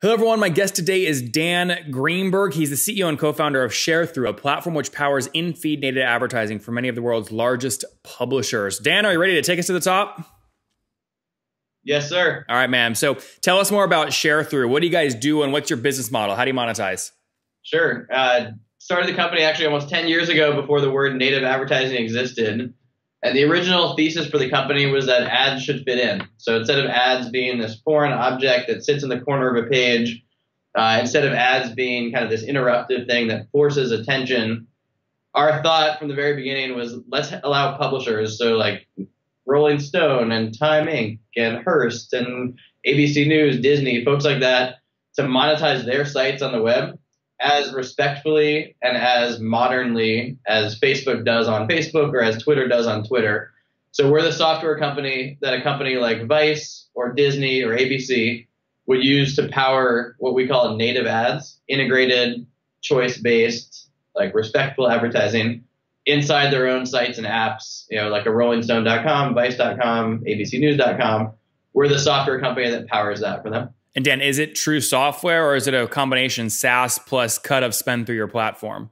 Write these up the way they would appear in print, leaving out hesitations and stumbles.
Hello everyone, my guest today is Dan Greenberg. He's the CEO and co-founder of Sharethrough, a platform which powers in-feed native advertising for many of the world's largest publishers. Dan, are you ready to take us to the top? Yes, sir. All right, man. So tell us more about Sharethrough. What do you guys do and what's your business model? How do you monetize? Sure. Started the company actually almost 10 years ago before the word native advertising existed. And the original thesis for the company was that ads should fit in. So instead of ads being this foreign object that sits in the corner of a page, instead of ads being kind of this interruptive thing that forces attention, our thought from the very beginning was let's allow publishers, so like Rolling Stone and Time Inc. and Hearst and ABC News, Disney, folks like that, to monetize their sites on the web as respectfully and as modernly as Facebook does on Facebook or as Twitter does on Twitter. So we're the software company that a company like Vice or Disney or ABC would use to power what we call native ads, integrated, choice-based, like respectful advertising inside their own sites and apps, like a rollingstone.com, vice.com, abcnews.com. We're the software company that powers that for them. And Dan, is it true software or is it a combination SaaS plus cut of spend through your platform?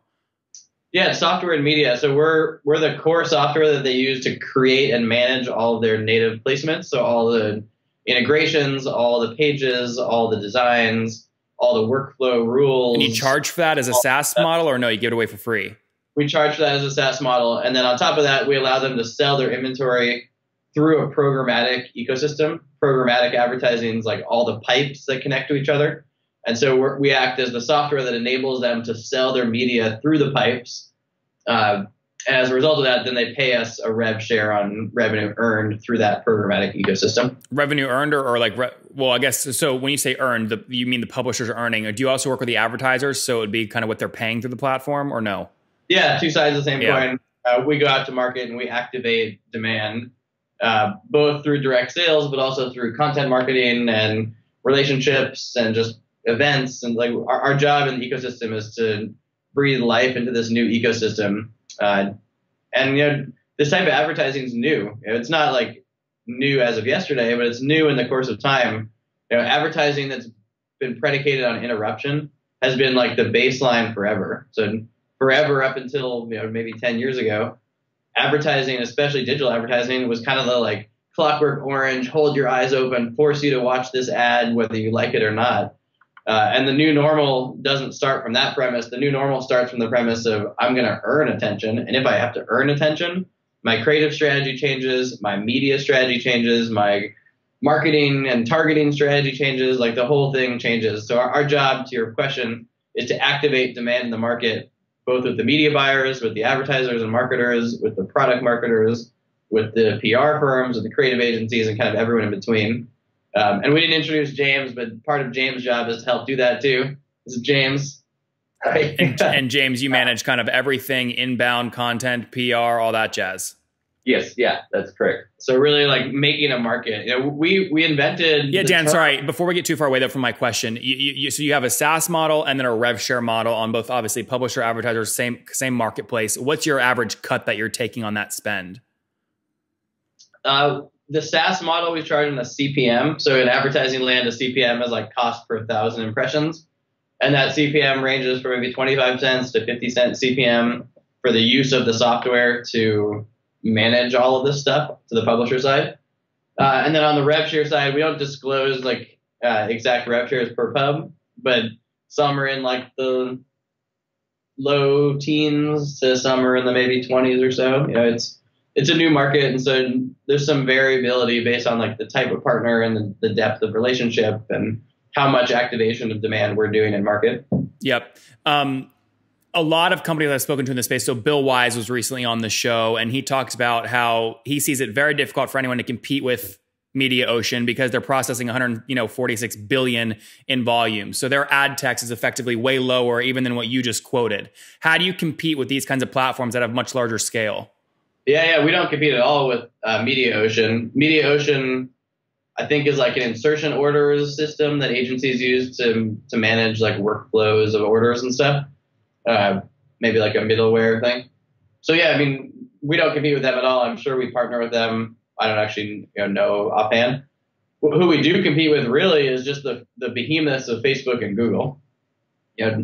Yeah, it's software and media. So we're the core software that they use to create and manage all of their native placements. So all the integrations, all the pages, all the designs, all the workflow rules. And you charge for that as a SaaS model or no, you give it away for free? We charge for that as a SaaS model. And then on top of that, we allow them to sell their inventory through a programmatic ecosystem. Programmatic advertising is like all the pipes that connect to each other. And so we act as the software that enables them to sell their media through the pipes. And as a result of that, then they pay us a rev share on revenue earned through that programmatic ecosystem. Revenue earned or like, well, I guess, so when you say earned, you mean the publishers are earning. Do you also work with the advertisers? So it would be kind of what they're paying through the platform or no? Yeah, two sides of the same coin. We go out to market and we activate demand. Both through direct sales, but also through content marketing and relationships and just events. And like our job in the ecosystem is to breathe life into this new ecosystem. And this type of advertising is new. It's not like new as of yesterday, but it's new in the course of time. Advertising that's been predicated on interruption has been like the baseline forever. So forever up until maybe 10 years ago. Advertising, especially digital advertising, was kind of the like Clockwork Orange, hold your eyes open, force you to watch this ad whether you like it or not. And the new normal doesn't start from that premise. The new normal starts from the premise of I'm going to earn attention. And if I have to earn attention, my creative strategy changes, my media strategy changes, my marketing and targeting strategy changes, like the whole thing changes. So our job, to your question, is to activate demand in the market, both with the media buyers, with the advertisers and marketers, with the product marketers, with the PR firms, with the creative agencies, and kind of everyone in between. And we didn't introduce James, but part of James' job is to help do that too. This is James. And James, you manage kind of everything, inbound content, PR, all that jazz. Yes, yeah, that's correct. So really like making a market. We invented... Yeah, Dan, sorry, before we get too far away though from my question, so you have a SaaS model and then a rev share model on both, obviously, publisher, advertiser, same marketplace. What's your average cut that you're taking on that spend? The SaaS model, we charge in a CPM. So in advertising land, a CPM is like cost per 1,000 impressions. And that CPM ranges from maybe 25 cents to 50 cent CPM for the use of the software to manage all of this stuff to the publisher side. And then on the rev share side, we don't disclose like exact rev shares per pub, but some are in like the low teens to some are in the maybe 20s or so. It's a new market. And so there's some variability based on like the type of partner and the depth of relationship and how much activation of demand we're doing in market. Yep. A lot of companies I've spoken to in this space. So Bill Wise was recently on the show and he talks about how he sees it very difficult for anyone to compete with Mediaocean because they're processing 146 billion in volume. So their ad tax is effectively way lower even than what you just quoted. How do you compete with these kinds of platforms that have much larger scale? Yeah, we don't compete at all with Mediaocean. Mediaocean, I think, is like an insertion orders system that agencies use to manage like workflows of orders and stuff. Maybe like a middleware thing. So yeah, I mean, we don't compete with them at all. I'm sure we partner with them. I don't actually know offhand. who we do compete with really is just the behemoths of Facebook and Google.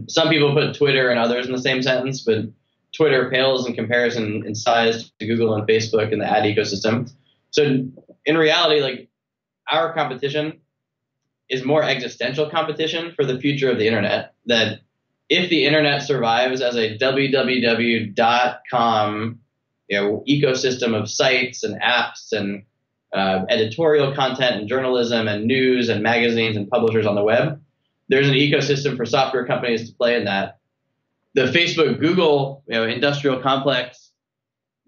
Some people put Twitter and others in the same sentence, but Twitter pales in comparison in size to Google and Facebook and the ad ecosystem. So in reality, like, our competition is more existential competition for the future of the internet. That if the internet survives as a www.com ecosystem of sites and apps and editorial content and journalism and news and magazines and publishers on the web, there's an ecosystem for software companies to play in that. The Facebook Google industrial complex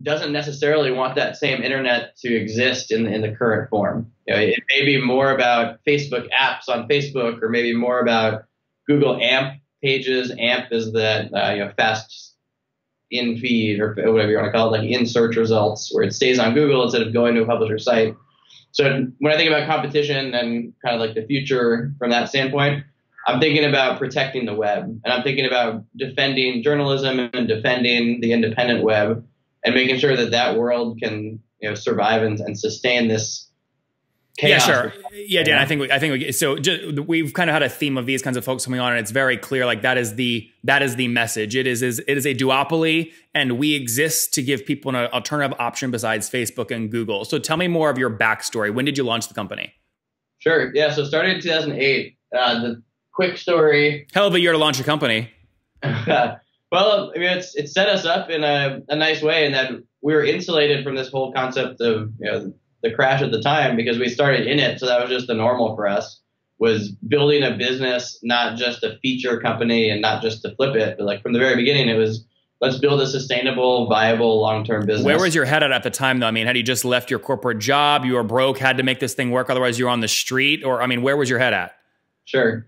doesn't necessarily want that same internet to exist in the current form. It may be more about Facebook apps on Facebook, or maybe more about Google AMP pages. AMP is that fast in feed, or whatever you want to call it, like in search results, where it stays on Google instead of going to a publisher site. So when I think about competition and kind of like the future from that standpoint, I'm thinking about protecting the web, and I'm thinking about defending journalism and defending the independent web, and making sure that that world can survive and sustain this chaos. Yeah, sure. Yeah, Dan, I think we've kind of had a theme of these kinds of folks coming on, and it's very clear, like, that is the message. It is a duopoly, and we exist to give people an alternative option besides Facebook and Google. So tell me more of your backstory. When did you launch the company? Sure. Yeah. So started in 2008. The quick story. Hell of a year to launch a company. Well, I mean, it set us up in a nice way, in that we were insulated from this whole concept of the crash at the time, because we started in it. So that was just the normal for us, was building a business, not just a feature company and not just to flip it, but like from the very beginning, it was, let's build a sustainable, viable, long-term business. Where was your head at the time, though? I mean, had you just left your corporate job? You were broke, had to make this thing work, otherwise you were on the street? Or, I mean, where was your head at? Sure.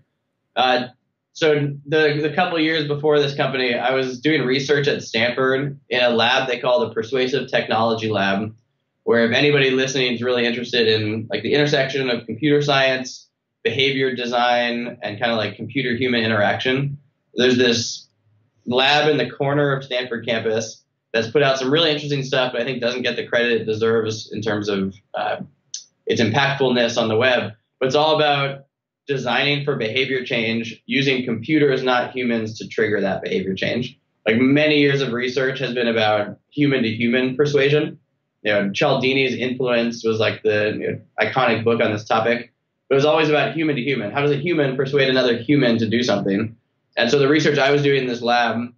So the couple of years before this company, I was doing research at Stanford in a lab they call the Persuasive Technology Lab, where if anybody listening is really interested in like the intersection of computer science, behavior design, and kind of like computer-human interaction, there's this lab in the corner of Stanford campus that's put out some really interesting stuff, but I think doesn't get the credit it deserves in terms of its impactfulness on the web. But it's all about designing for behavior change using computers, not humans, to trigger that behavior change. Like, many years of research has been about human-to-human persuasion. Cialdini's Influence was like the iconic book on this topic. But it was always about human to human. How does a human persuade another human to do something? And so the research I was doing in this lab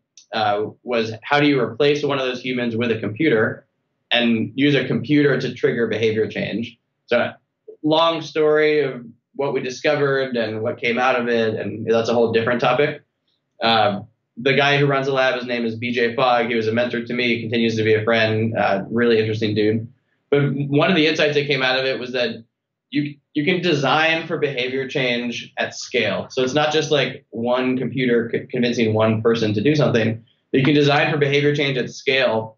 was, how do you replace one of those humans with a computer and use a computer to trigger behavior change? So, long story of what we discovered and what came out of it, and that's a whole different topic. The guy who runs the lab, his name is BJ Fogg. He was a mentor to me, continues to be a friend, really interesting dude. But one of the insights that came out of it was that you can design for behavior change at scale. So it's not just like one computer convincing one person to do something. You can design for behavior change at scale.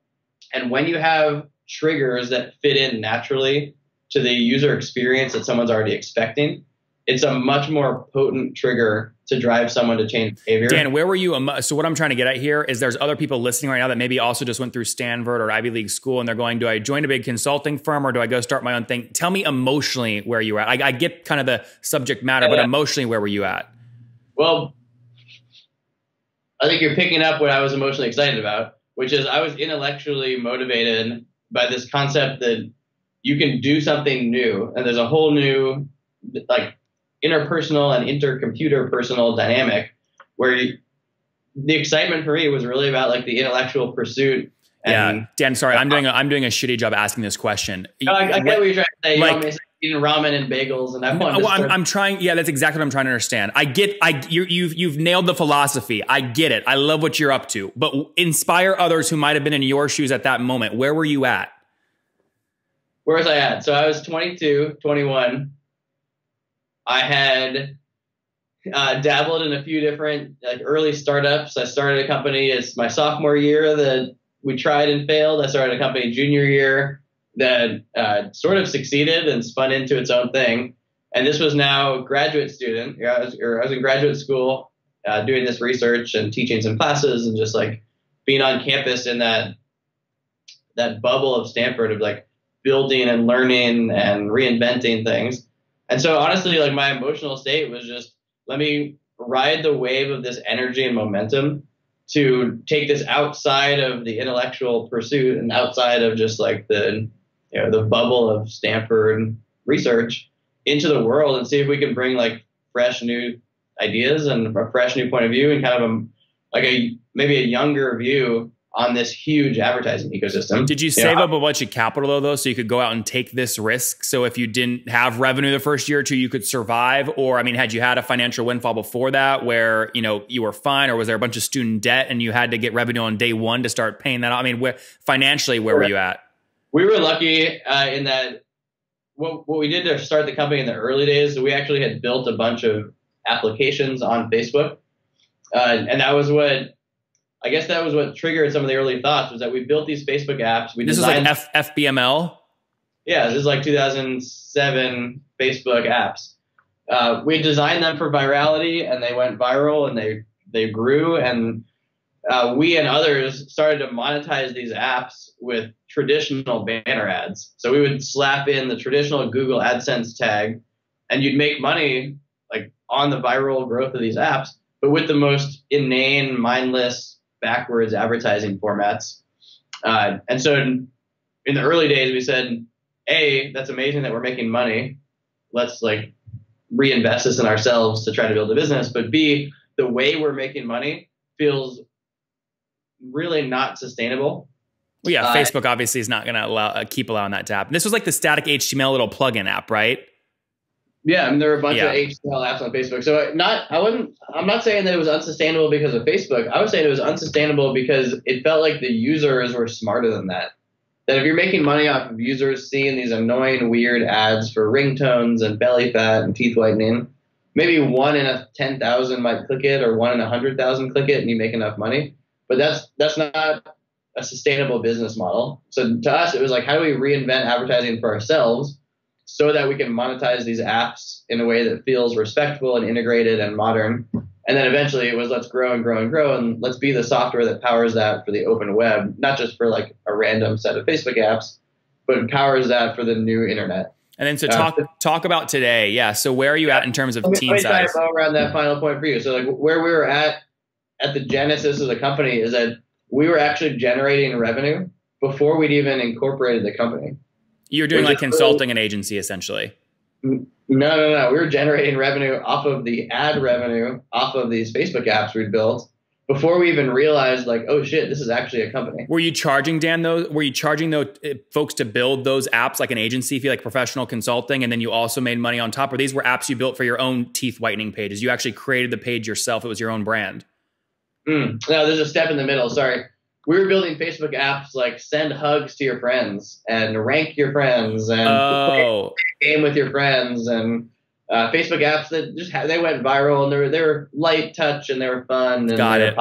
And when you have triggers that fit in naturally to the user experience that someone's already expecting, it's a much more potent trigger to drive someone to change behavior. Dan, where were you? So what I'm trying to get at here is there's other people listening right now that maybe also just went through Stanford or Ivy League school, and they're going, do I join a big consulting firm or do I go start my own thing? Tell me emotionally where you were at. I get kind of the subject matter, but emotionally, where were you at? Well, I think you're picking up what I was emotionally excited about, which is I was intellectually motivated by this concept that you can do something new, and there's a whole new, like, interpersonal and intercomputer personal dynamic where the excitement for me was really about like the intellectual pursuit. And, yeah, Dan, sorry, I'm doing a shitty job asking this question. No, I get what you're trying to say. You want me to say eating ramen and bagels, and I'm trying. Yeah, that's exactly what I'm trying to understand. You've nailed the philosophy. I get it. I love what you're up to. But inspire others who might have been in your shoes at that moment. Where were you at? Where was I at? So I was 22, 21. I had dabbled in a few different like early startups. I started a company as my sophomore year that we tried and failed. I started a company junior year that sort of succeeded and spun into its own thing. And this was now graduate student. I was in graduate school doing this research and teaching some classes and just like being on campus in that bubble of Stanford of like building and learning and reinventing things. And so honestly, like my emotional state was just, let me ride the wave of this energy and momentum to take this outside of the intellectual pursuit and outside of just like the, the bubble of Stanford research into the world and see if we can bring like fresh new ideas and a fresh new point of view and kind of maybe a younger view on this huge advertising ecosystem. Did you save up a bunch of capital though, so you could go out and take this risk? So if you didn't have revenue the first year or two, you could survive? Or, I mean, had you had a financial windfall before that where, you were fine? Or was there a bunch of student debt and you had to get revenue on day one to start paying that off? I mean, financially, where were you at? We were lucky in that what we did to start the company in the early days, we actually had built a bunch of applications on Facebook. And that was what triggered some of the early thoughts, was that we built these Facebook apps. This is like FBML? Yeah, this is like 2007 Facebook apps. We designed them for virality, and they went viral, and they grew. And we and others started to monetize these apps with traditional banner ads. So we would slap in the traditional Google AdSense tag, and you'd make money like on the viral growth of these apps, but with the most inane, mindless, backwards advertising formats. And so in the early days, we said, A, that's amazing that we're making money. Let's like reinvest this in ourselves to try to build a business. But B, the way we're making money feels really not sustainable. Well, yeah, Facebook obviously is not going to keep allowing that to happen. This was like the static HTML little plugin app, right? Yeah, I mean, there were a bunch of HTML apps on Facebook. So I'm not saying that it was unsustainable because of Facebook. I was saying it was unsustainable because it felt like the users were smarter than that. That if you're making money off of users seeing these annoying, weird ads for ringtones and belly fat and teeth whitening, maybe 1 in 10,000 might click it, or 1 in 100,000 click it, and you make enough money. But that's not a sustainable business model. So to us, it was like, how do we reinvent advertising for ourselves so that we can monetize these apps in a way that feels respectful and integrated and modern? And then eventually it was, let's grow and grow and grow, and let's be the software that powers that for the open web, not just for like a random set of Facebook apps, but powers that for the new internet. And then so talk about today. Yeah. So where are you at in terms of team size? Let me dive around that final point for you. So like where we were at the genesis of the company is that we were actually generating revenue before we'd even incorporated the company. You're doing like consulting and agency essentially. No. We were generating revenue off of the ad revenue off of these Facebook apps we'd built before we even realized like, oh shit, this is actually a company. Were you charging, Dan, those folks to build those apps like an agency fee, like professional consulting, and then you also made money on top? Or these were apps you built for your own teeth whitening pages? You actually created the page yourself. It was your own brand. No, there's a step in the middle. Sorry. We were building Facebook apps like send hugs to your friends and rank your friends and play a game with your friends, and Facebook apps that just they went viral, and they were light touch and they were fun. And Got it.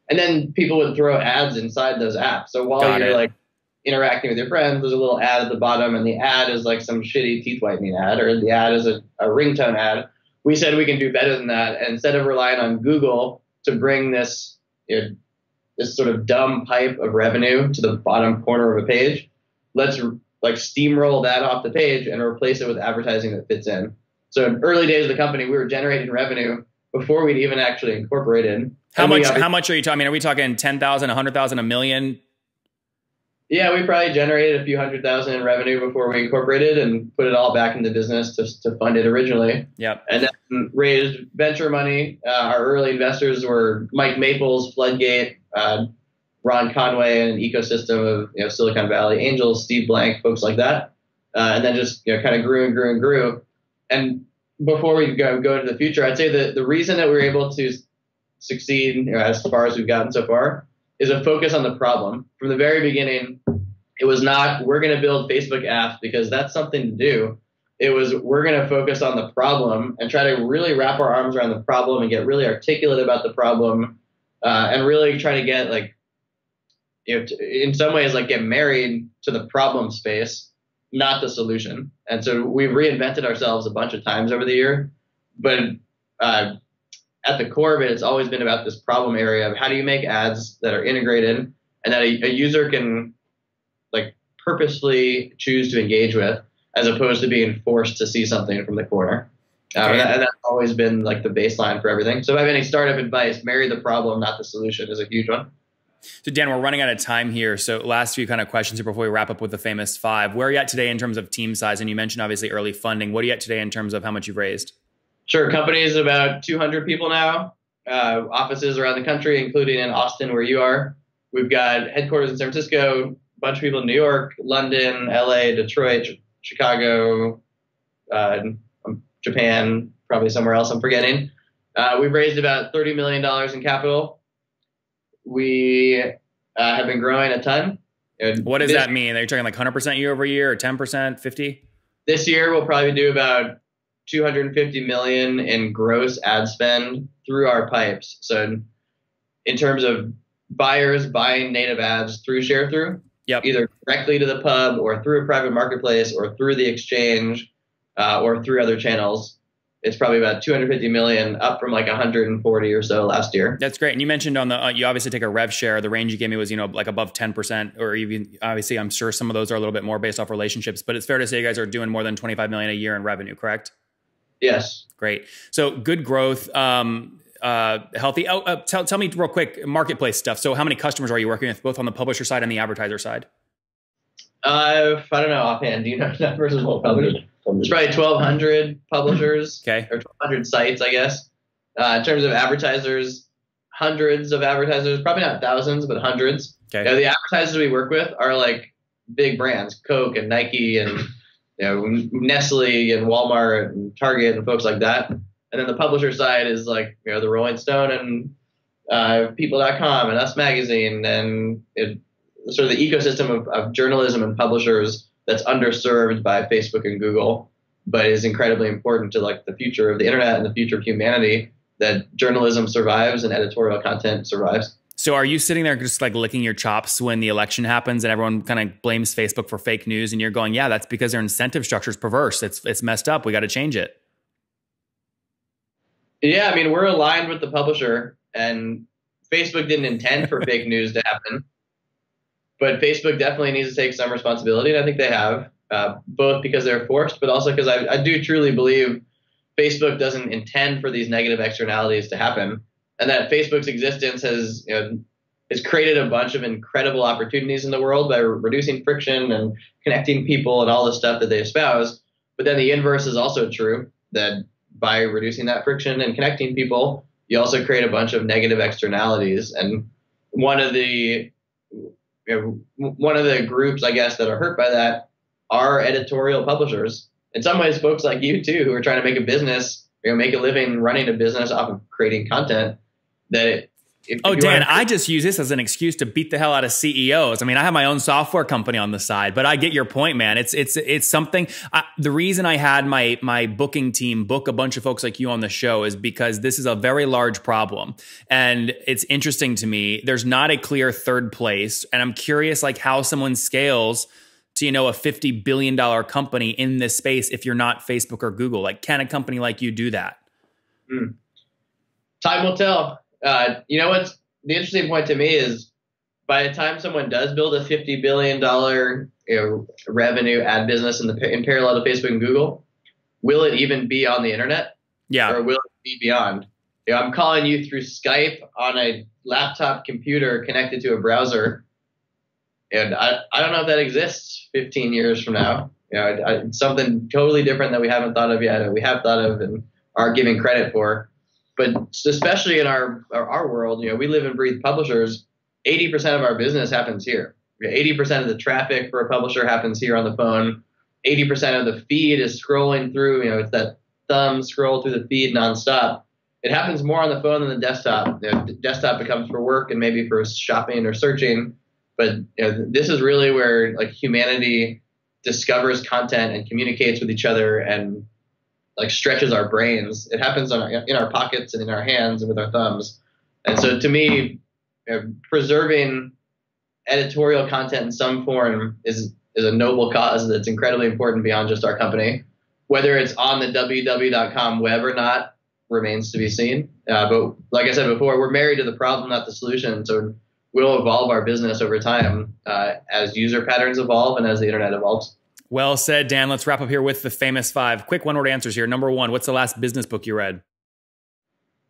And then people would throw ads inside those apps. So while you're like interacting with your friends, there's a little ad at the bottom, and the ad is like some shitty teeth whitening ad, or the ad is a ringtone ad. We said we can do better than that, and instead of relying on Google to bring this this sort of dumb pipe of revenue to the bottom corner of a page, let's like steamroll that off the page and replace it with advertising that fits in. So in early days of the company, we were generating revenue before we'd even actually incorporated. How much are you talking? I mean, are we talking 10,000, 100,000, a million? Yeah, we probably generated a few 100,000 in revenue before we incorporated and put it all back into business to fund it originally. Yep. And then raised venture money. Our early investors were Mike Maples, Floodgate, Ron Conway, and an ecosystem of Silicon Valley angels, Steve Blank, folks like that. And then just kind of grew and grew and grew. And before we go into the future, I'd say that the reason that we were able to succeed as far as we've gotten so far is a focus on the problem. From the very beginning, it was not, we're going to build Facebook apps because that's something to do. It was, we're going to focus on the problem and try to really wrap our arms around the problem and get really articulate about the problem, and really try to get in some ways, get married to the problem space, not the solution. And so we've reinvented ourselves a bunch of times over the year, but at the core of it, it's always been about this problem area of how do you make ads that are integrated and that a user can purposefully choose to engage with. as opposed to being forced to see something from the corner. And that's always been like the baseline for everything. So if I have any startup advice, marry the problem, not the solution, is a huge one. So Dan, we're running out of time here. So last few kind of questions here before we wrap up with the famous five. Where are you at today in terms of team size? And you mentioned obviously early funding. What are you at today in terms of how much you've raised? Sure. Company is about 200 people now. Offices around the country, including in Austin, where you are. We've got headquarters in San Francisco, a bunch of people in New York, London, LA, Detroit, Chicago, Japan, probably somewhere else I'm forgetting. We've raised about $30 million in capital. We have been growing a ton. What does that mean? Are you talking like 100% year over year or 10%, 50? This year, we'll probably do about 250 million in gross ad spend through our pipes. So in terms of buyers buying native ads through Sharethrough, either directly to the pub or through a private marketplace or through the exchange or through other channels, it's probably about 250 million, up from like 140 or so last year. That's great. And you mentioned on the, you obviously take a rev share. The range you gave me was, like above 10%, or even obviously I'm sure some of those are a little bit more based off relationships, but it's fair to say you guys are doing more than 25 million a year in revenue, correct? Yes. Great. So good growth, healthy. Tell me real quick, marketplace stuff. So how many customers are you working with, both on the publisher side and the advertiser side? I don't know offhand. Do you know numbers of what publishers? It's probably 1,200 publishers, or 1,200 sites, I guess. In terms of advertisers, hundreds of advertisers, probably not thousands, but hundreds. Okay. The advertisers we work with are like big brands, Coke and Nike and Nestle and Walmart and Target and folks like that. And then the publisher side is like the Rolling Stone and People.com and Us Magazine and sort of the ecosystem of journalism and publishers that's underserved by Facebook and Google, but is incredibly important to like the future of the internet and the future of humanity, that journalism survives and editorial content survives. So are you sitting there just like licking your chops when the election happens and everyone kind of blames Facebook for fake news and you're going, yeah, that's because their incentive structure is perverse. It's messed up. We got to change it. Yeah, I mean, we're aligned with the publisher, and Facebook didn't intend for fake news to happen. But Facebook definitely needs to take some responsibility, and I think they have, both because they're forced, but also because I do truly believe Facebook doesn't intend for these negative externalities to happen, and that Facebook's existence has created a bunch of incredible opportunities in the world by reducing friction and connecting people and all the stuff that they espouse. But then the inverse is also true, that by reducing that friction and connecting people, you also create a bunch of negative externalities. And one of the groups, I guess, that are hurt by that are editorial publishers. In some ways, folks like you too, who are trying to make a business, make a living running a business off of creating content. Dan, I just use this as an excuse to beat the hell out of CEOs. I mean, I have my own software company on the side, but I get your point, man. It's something. The reason I had my booking team book a bunch of folks like you on the show is because this is a very large problem, and it's interesting to me. There's not a clear third place, and I'm curious, like how someone scales to a $50 billion company in this space if you're not Facebook or Google. Like, can a company like you do that? Time will tell. What's the interesting point to me is, by the time someone does build a $50 billion revenue ad business in parallel to Facebook and Google, will it even be on the internet? Yeah. Or will it be beyond? I'm calling you through Skype on a laptop computer connected to a browser, and I don't know if that exists 15 years from now. It's something totally different that we haven't thought of yet, or we have thought of and are giving credit for. But especially in our world, we live and breathe publishers. 80% of our business happens here. 80% of the traffic for a publisher happens here on the phone. 80% of the feed is scrolling through. It's that thumb scroll through the feed nonstop. It happens more on the phone than the desktop. The desktop becomes for work and maybe for shopping or searching. But this is really where like humanity discovers content and communicates with each other and like stretches our brains. It happens in our pockets and in our hands and with our thumbs. And so to me, preserving editorial content in some form is a noble cause that's incredibly important beyond just our company. Whether it's on the www.com web or not remains to be seen. But like I said before, we're married to the problem, not the solution. So we'll evolve our business over time as user patterns evolve and as the internet evolves. Well said, Dan. Let's wrap up here with the famous five. Quick one-word answers here. Number one, what's the last business book you read?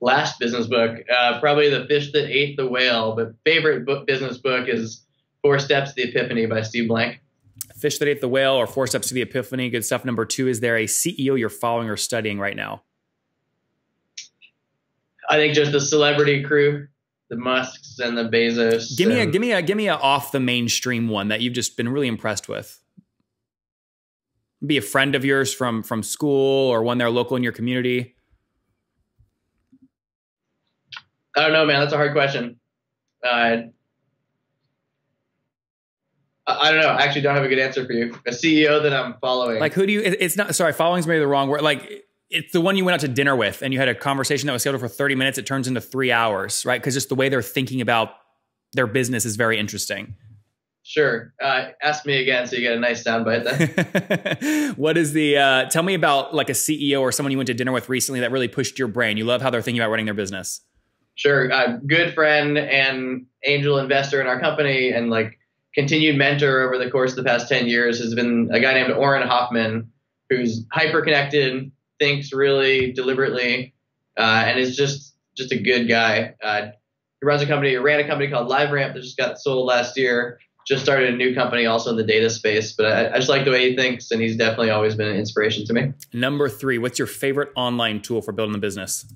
Last business book, probably The Fish That Ate the Whale, but favorite business book is 4 Steps to the Epiphany by Steve Blank. Fish That Ate the Whale or 4 Steps to the Epiphany. Good stuff. Number two, is there a CEO you're following or studying right now? I think just the celebrity crew, the Musks and the Bezos. Give me a off the mainstream one that you've just been really impressed with. Be a friend of yours from school or one they're local in your community. I don't know, man. That's a hard question. I don't know. I actually don't have a good answer for you. A CEO that I'm following. Like who do you, it's not, sorry, following's maybe the wrong word. Like it's the one you went out to dinner with and you had a conversation that was scheduled for 30 minutes. It turns into 3 hours, right? Because just the way they're thinking about their business is very interesting. Sure. Ask me again so you get a nice soundbite then. What is the, tell me about like a CEO or someone you went to dinner with recently that really pushed your brain. You love how they're thinking about running their business. Sure. Good friend and angel investor in our company and like continued mentor over the course of the past 10 years has been a guy named Oren Hoffman, who's hyper connected, thinks really deliberately, and is just a good guy. He ran a company called LiveRamp that just got sold last year. Just started a new company also in the data space, but I just like the way he thinks, and he's definitely always been an inspiration to me. Number three, what's your favorite online tool for building a business?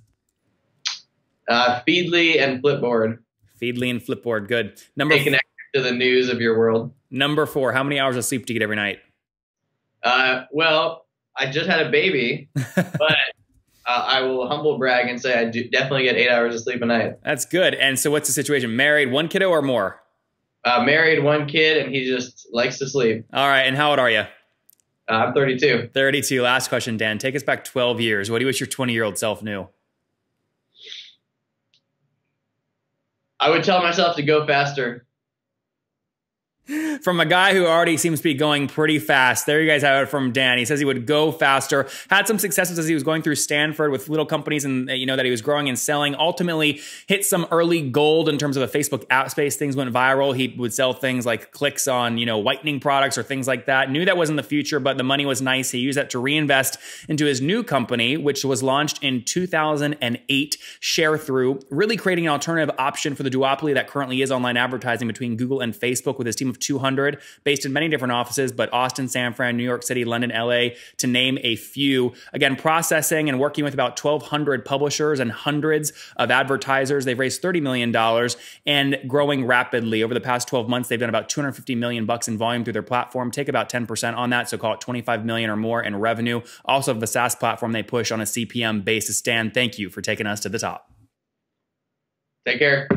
Feedly and Flipboard. Feedly and Flipboard, good. Stay connected to the news of your world. Number four, how many hours of sleep do you get every night? Well, I just had a baby, but I will humble brag and say I do definitely get 8 hours of sleep a night. That's good. And so what's the situation? Married, 1 kiddo or more? Married, 1 kid, and he just likes to sleep. All right. And how old are you? I'm 32. 32. Last question, Dan. Take us back 12 years. What do you wish your 20-year-old self knew? I would tell myself to go faster. From a guy who already seems to be going pretty fast. There you guys have it from Dan. He says he would go faster. Had some successes as he was going through Stanford with little companies and that he was growing and selling. Ultimately hit some early gold in terms of the Facebook app space. Things went viral. He would sell things like clicks on, whitening products or things like that. Knew that wasn't the future, but the money was nice. He used that to reinvest into his new company, which was launched in 2008, Sharethrough, really creating an alternative option for the duopoly that currently is online advertising between Google and Facebook with his team of 200 based in many different offices, but Austin, San Fran, New York City, London, LA, to name a few. Again, processing and working with about 1,200 publishers and hundreds of advertisers. They've raised $30 million and growing rapidly. Over the past 12 months, they've done about $250 million in volume through their platform. Take about 10% on that, so call it 25 million or more in revenue. Also, the SaaS platform they push on a CPM basis. Dan, thank you for taking us to the top. Take care.